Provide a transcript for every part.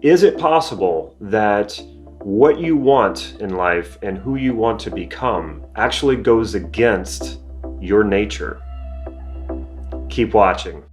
Is it possible that what you want in life and who you want to become actually goes against your nature? Keep watching.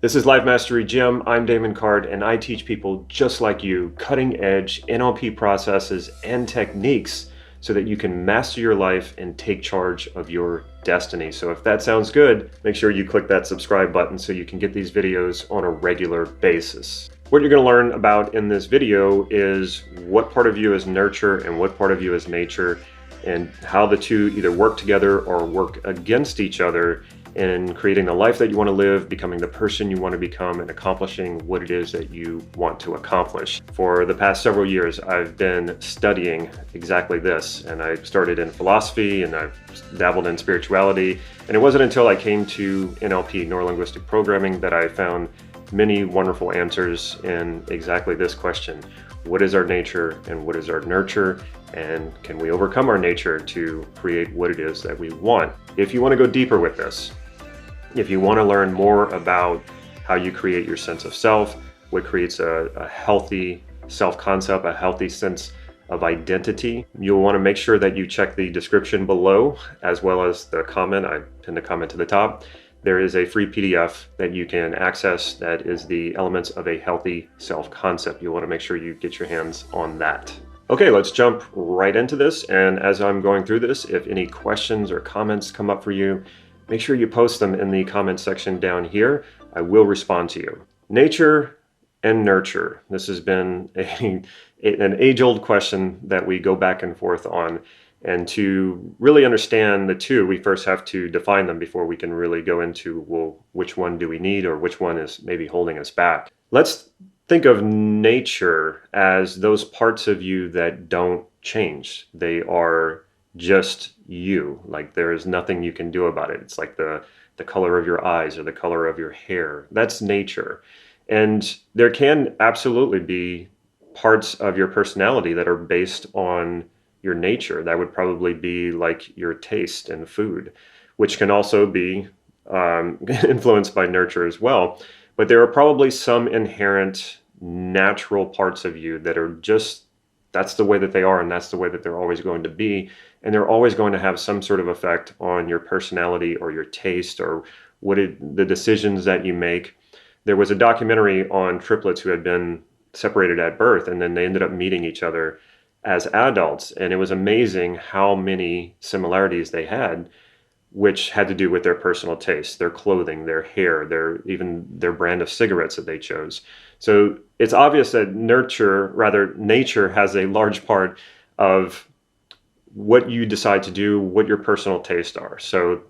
This is Life Mastery Gym. I'm Damon Card, and I teach people just like you cutting-edge NLP processes and techniques so that you can master your life and take charge of your destiny. So if that sounds good, make sure you click that subscribe button so you can get these videos on a regular basis. What you're going to learn about in this video is what part of you is nurture and what part of you is nature, and how the two either work together or work against each other in creating the life that you want to live, becoming the person you want to become, and accomplishing what it is that you want to accomplish. For the past several years, I've been studying exactly this, and I started in philosophy and I've dabbled in spirituality, and it wasn't until I came to NLP, Neuro-Linguistic Programming, that I found many wonderful answers in exactly this question. What is our nature and what is our nurture? And can we overcome our nature to create what it is that we want? If you want to go deeper with this, if you want to learn more about how you create your sense of self, what creates a healthy self-concept, a healthy sense of identity, you'll want to make sure that you check the description below, as well as the comment. I pinned a comment to the top. There is a free PDF that you can access that is the elements of a healthy self-concept. You'll want to make sure you get your hands on that. Okay, let's jump right into this. And as I'm going through this, if any questions or comments come up for you, make sure you post them in the comment section down here. I will respond to you. Nature and nurture. This has been an age-old question that we go back and forth on. And to really understand the two, we first have to define them before we can really go into, well, which one do we need, or which one is maybe holding us back. Let's think of nature as those parts of you that don't change. They are just you. Like there is nothing you can do about it. It's like the color of your eyes or the color of your hair. That's nature. And there can absolutely be parts of your personality that are based on your nature. That would probably be like your taste in food, which can also be influenced by nurture as well. But there are probably some inherent natural parts of you that are just, that's the way that they are, and that's the way that they're always going to be. And they're always going to have some sort of effect on your personality or your taste or the decisions that you make. There was a documentary on triplets who had been separated at birth, and then they ended up meeting each other as adults. And it was amazing how many similarities they had, which had to do with their personal taste, their clothing, their hair, even their brand of cigarettes that they chose. So it's obvious that nature has a large part of what you decide to do, what your personal tastes are. So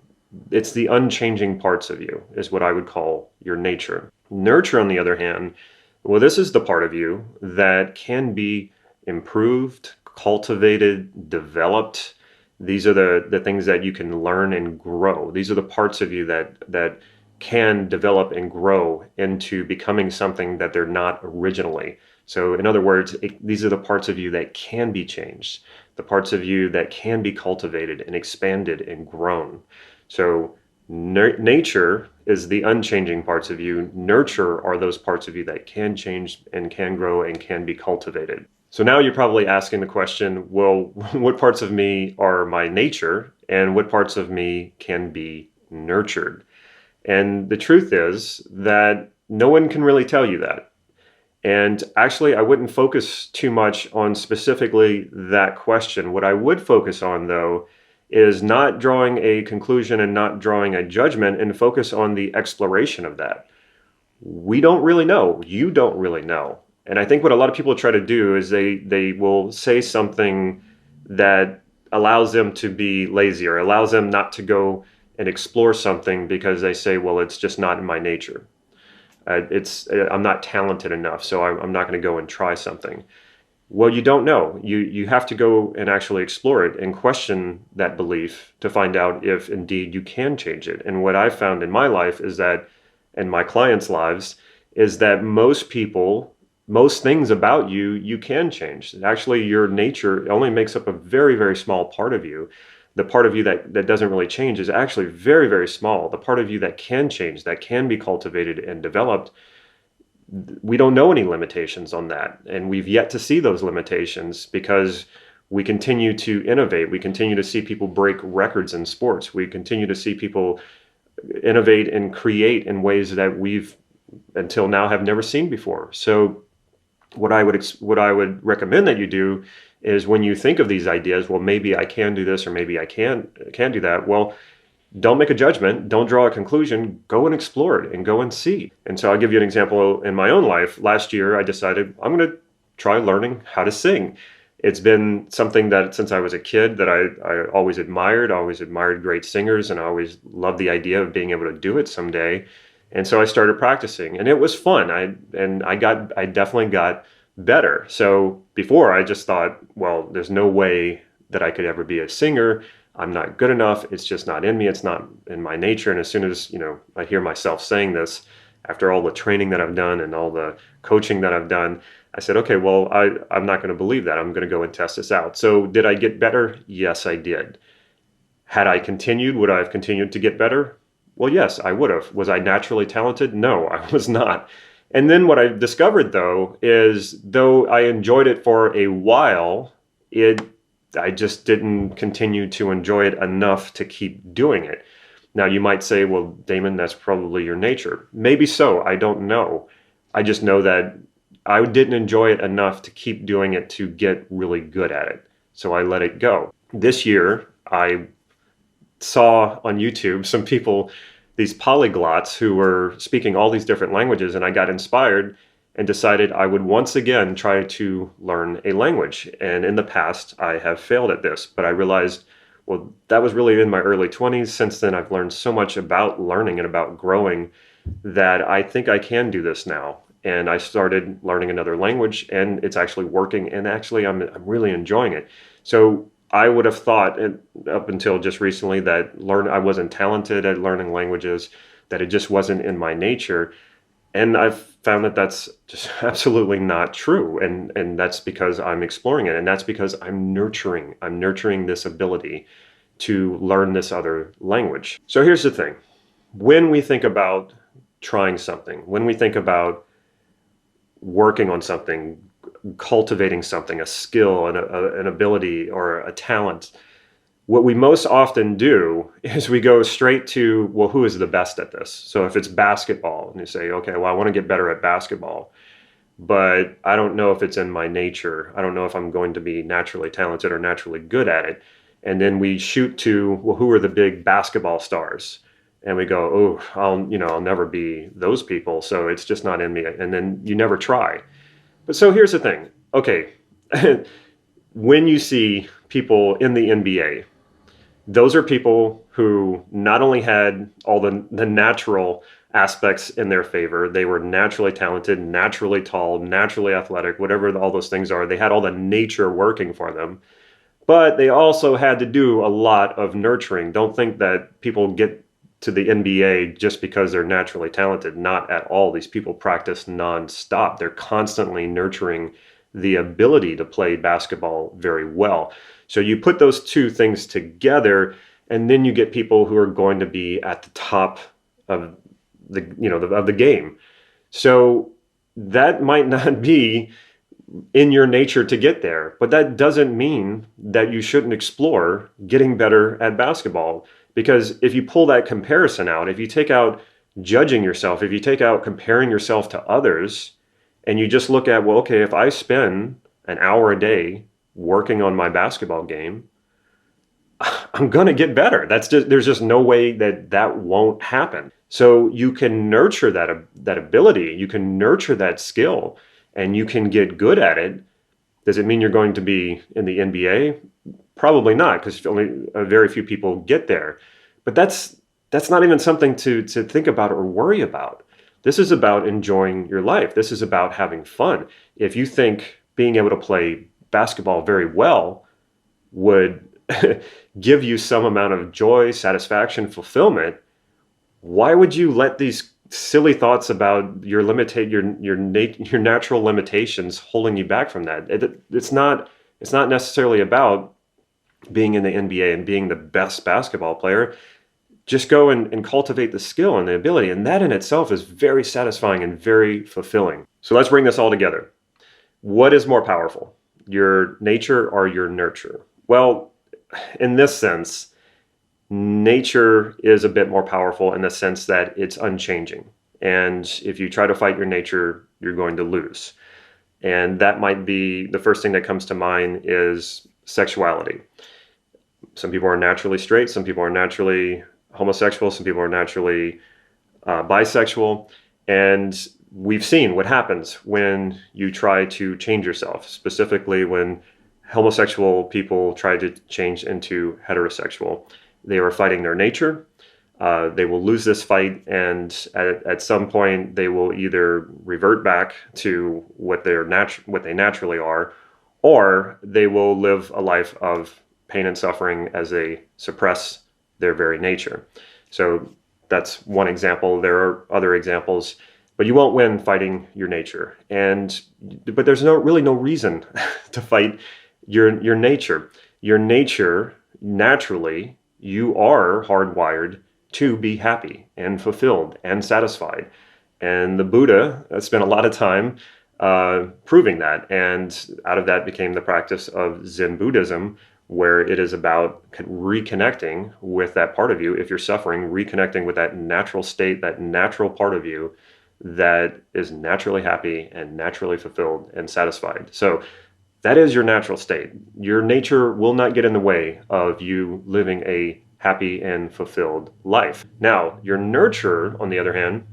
it's the unchanging parts of you is what I would call your nature. Nurture, on the other hand, well, this is the part of you that can be improved, cultivated, developed. These are the things that you can learn and grow. These are the parts of you that can develop and grow into becoming something that they're not originally. So in other words, these are the parts of you that can be changed, the parts of you that can be cultivated and expanded and grown. So nature is the unchanging parts of you. Nurture are those parts of you that can change and can grow and can be cultivated. So now you're probably asking the question, well, what parts of me are my nature and what parts of me can be nurtured? And the truth is that no one can really tell you that. And actually, I wouldn't focus too much on specifically that question. What I would focus on, though, is not drawing a conclusion and not drawing a judgment, and focus on the exploration of that. We don't really know. You don't really know. And I think what a lot of people try to do is they will say something that allows them to be lazy or allows them not to go and explore something because they say, well, it's just not in my nature. I'm not talented enough, so I'm not going to go and try something. Well, you don't know. You have to go and actually explore it and question that belief to find out if indeed you can change it. And what I've found in my life is that, and my clients' lives, is that most things about you can change. Actually, your nature only makes up a very, very small part of you. the part of you that doesn't really change is actually very, very small. The part of you that can change, that can be cultivated and developed, we don't know any limitations on that. And we've yet to see those limitations because we continue to innovate. We continue to see people break records in sports. We continue to see people innovate and create in ways that we've until now have never seen before. So what I would recommend that you do is when you think of these ideas, well, maybe I can do this or maybe I can do that. Well, don't make a judgment, don't draw a conclusion, go and explore it and go and see. And so I'll give you an example in my own life. Last year, I decided I'm going to try learning how to sing. It's been something that since I was a kid that I always admired. I always admired great singers, and I always loved the idea of being able to do it someday. And so I started practicing, and it was fun. I definitely got better. So before I just thought, well, there's no way that I could ever be a singer. I'm not good enough. It's just not in me. It's not in my nature. And as soon as, I hear myself saying this, after all the training that I've done and all the coaching that I've done, I said, okay, well, I'm not going to believe that. I'm going to go and test this out. So did I get better? Yes, I did. Had I continued, would I have continued to get better? Well, yes, I would have. Was I naturally talented? No, I was not. And then what I discovered, though, is though I enjoyed it for a while, I just didn't continue to enjoy it enough to keep doing it. Now, you might say, well, Damon, that's probably your nature. Maybe so. I don't know. I just know that I didn't enjoy it enough to keep doing it to get really good at it. So I let it go. This year, I saw on YouTube some people, these polyglots who were speaking all these different languages, and I got inspired and decided I would once again try to learn a language. And in the past, I have failed at this, but I realized, well, that was really in my early 20s. Since then, I've learned so much about learning and about growing that I think I can do this now. And I started learning another language, and it's actually working, and actually I'm really enjoying it. So I would have thought up until just recently that I wasn't talented at learning languages, that it just wasn't in my nature. And I've found that that's just absolutely not true. And that's because I'm exploring it. And that's because I'm nurturing this ability to learn this other language. So here's the thing. When we think about trying something, when we think about working on something, cultivating something, a skill, an ability, or a talent, what we most often do is we go straight to, well, who is the best at this? So if it's basketball, and you say, okay, well, I want to get better at basketball, but I don't know if it's in my nature. I don't know if I'm going to be naturally talented or naturally good at it. And then we shoot to, well, who are the big basketball stars? And we go, oh, I'll never be those people. So it's just not in me. And then you never try. But so here's the thing. Okay. When you see people in the NBA, those are people who not only had all the natural aspects in their favor, they were naturally talented, naturally tall, naturally athletic, whatever all those things are. They had all the nature working for them, but they also had to do a lot of nurturing. Don't think that people get to the NBA just because they're naturally talented. Not at all. These people practice nonstop. They're constantly nurturing the ability to play basketball very well. So you put those two things together, and then you get people who are going to be at the top of the game. So that might not be in your nature to get there, but that doesn't mean that you shouldn't explore getting better at basketball. Because if you pull that comparison out, if you take out judging yourself, if you take out comparing yourself to others, and you just look at, well, okay, if I spend an hour a day working on my basketball game, I'm going to get better. There's just no way that won't happen. So you can nurture that ability, you can nurture that skill, and you can get good at it. Does it mean you're going to be in the NBA? Probably not, because only a very few people get there. But that's not even something to think about or worry about. This is about enjoying your life. This is about having fun. If you think being able to play basketball very well would give you some amount of joy, satisfaction, fulfillment, why would you let these silly thoughts about your natural limitations holding you back from that? It's not necessarily about being in the NBA and being the best basketball player. Just go and cultivate the skill and the ability. And that in itself is very satisfying and very fulfilling. So let's bring this all together. What is more powerful, your nature or your nurture? Well, in this sense, nature is a bit more powerful in the sense that it's unchanging. And if you try to fight your nature, you're going to lose. And that might be the first thing that comes to mind is sexuality. Some people are naturally straight, some people are naturally homosexual, some people are naturally bisexual. And we've seen what happens when you try to change yourself, specifically when homosexual people try to change into heterosexual. They are fighting their nature. They will lose this fight, and at some point they will either revert back to what they naturally are, or they will live a life of pain and suffering as they suppress their very nature. So that's one example. There are other examples, but you won't win fighting your nature. But there's really no reason to fight your nature. Your nature, naturally, you are hardwired to be happy and fulfilled and satisfied. And the Buddha spent a lot of time proving that. And out of that became the practice of Zen Buddhism, where it is about reconnecting with that part of you. If you're suffering, reconnecting with that natural state, that natural part of you that is naturally happy and naturally fulfilled and satisfied. So that is your natural state. Your nature will not get in the way of you living a happy and fulfilled life. Now, your nurture, on the other hand,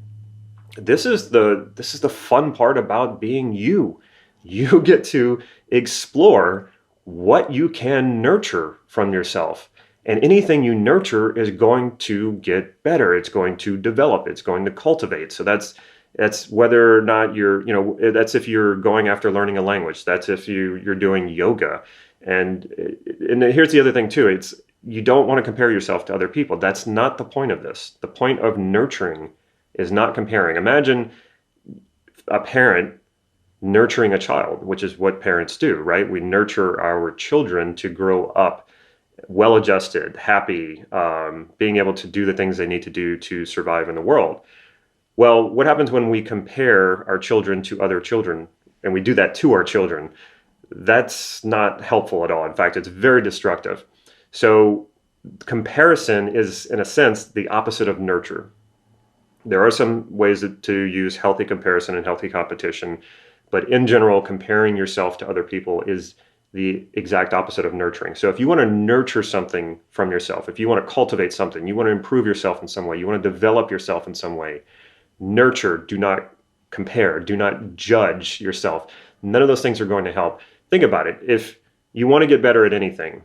this is the fun part about being you. You get to explore what you can nurture from yourself. And anything you nurture is going to get better. It's going to develop. It's going to cultivate. So that's whether or not that's if you're going after learning a language. That's if you're doing yoga. And here's the other thing too. You don't want to compare yourself to other people. That's not the point of this. The point of nurturing is not comparing. Imagine a parent nurturing a child, which is what parents do, right? We nurture our children to grow up well-adjusted, happy, being able to do the things they need to do to survive in the world. Well, what happens when we compare our children to other children, and we do that to our children? That's not helpful at all. In fact, it's very destructive. So comparison is, in a sense, the opposite of nurture. There are some ways to use healthy comparison and healthy competition, but in general, comparing yourself to other people is the exact opposite of nurturing. So if you want to nurture something from yourself, if you want to cultivate something, you want to improve yourself in some way, you want to develop yourself in some way, nurture, do not compare, do not judge yourself. None of those things are going to help. Think about it. If you want to get better at anything,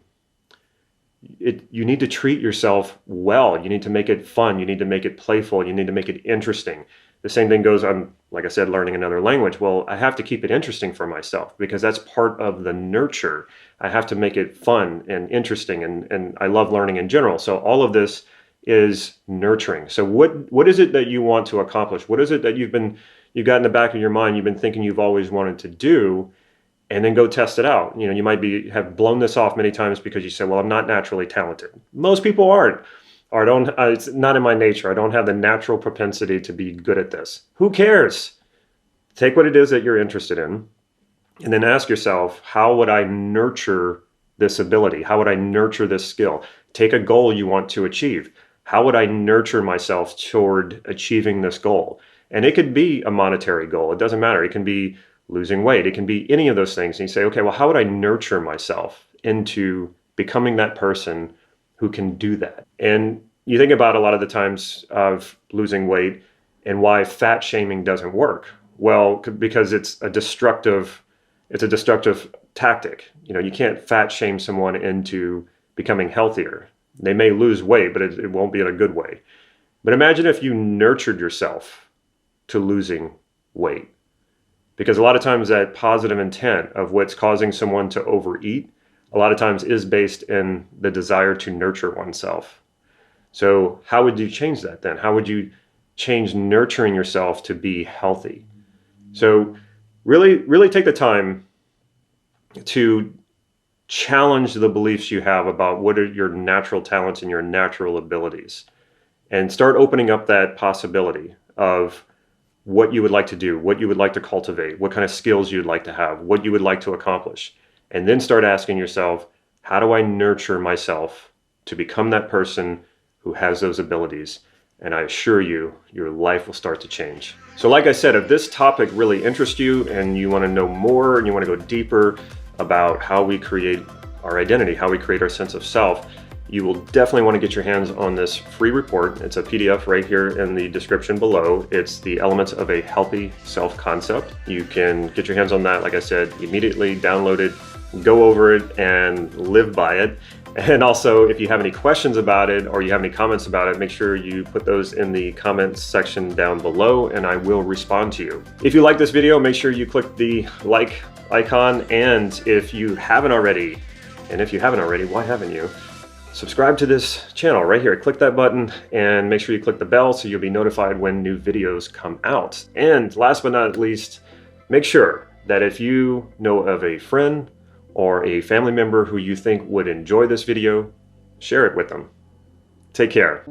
you need to treat yourself well. You need to make it fun. You need to make it playful. You need to make it interesting. The same thing goes on, like I said, learning another language. Well, I have to keep it interesting for myself because that's part of the nurture. I have to make it fun and interesting, and I love learning in general. So all of this is nurturing. So what is it that you want to accomplish? What is it that you've got in the back of your mind, you've been thinking you've always wanted to do? And then go test it out. You might have blown this off many times because you say, well, I'm not naturally talented. Most people aren't. Or it's not in my nature. I don't have the natural propensity to be good at this. Who cares? Take what it is that you're interested in and then ask yourself, how would I nurture this ability? How would I nurture this skill? Take a goal you want to achieve. How would I nurture myself toward achieving this goal? And it could be a monetary goal. It doesn't matter. It can be losing weight. It can be any of those things. And you say, okay, well, how would I nurture myself into becoming that person who can do that? And you think about a lot of the times of losing weight and why fat shaming doesn't work. Well, because it's a destructive tactic. You can't fat shame someone into becoming healthier. They may lose weight, but it won't be in a good way. But imagine if you nurtured yourself to losing weight. Because a lot of times that positive intent of what's causing someone to overeat, a lot of times is based in the desire to nurture oneself. So how would you change that then? How would you change nurturing yourself to be healthy? So really, really take the time to challenge the beliefs you have about what are your natural talents and your natural abilities, and start opening up that possibility of what you would like to do, what you would like to cultivate, what kind of skills you'd like to have, what you would like to accomplish. And then start asking yourself, how do I nurture myself to become that person who has those abilities? And I assure you, your life will start to change. So like I said, if this topic really interests you and you want to know more and you want to go deeper about how we create our identity, how we create our sense of self, you will definitely want to get your hands on this free report. It's a PDF right here in the description below. It's the elements of a healthy self-concept. You can get your hands on that, like I said, immediately, download it, go over it, and live by it. And also, if you have any questions about it or you have any comments about it, make sure you put those in the comments section down below and I will respond to you. If you like this video, make sure you click the like icon, and if you haven't already, why haven't you? Subscribe to this channel right here. Click that button and make sure you click the bell so you'll be notified when new videos come out. And last but not least, make sure that if you know of a friend or a family member who you think would enjoy this video, share it with them. Take care.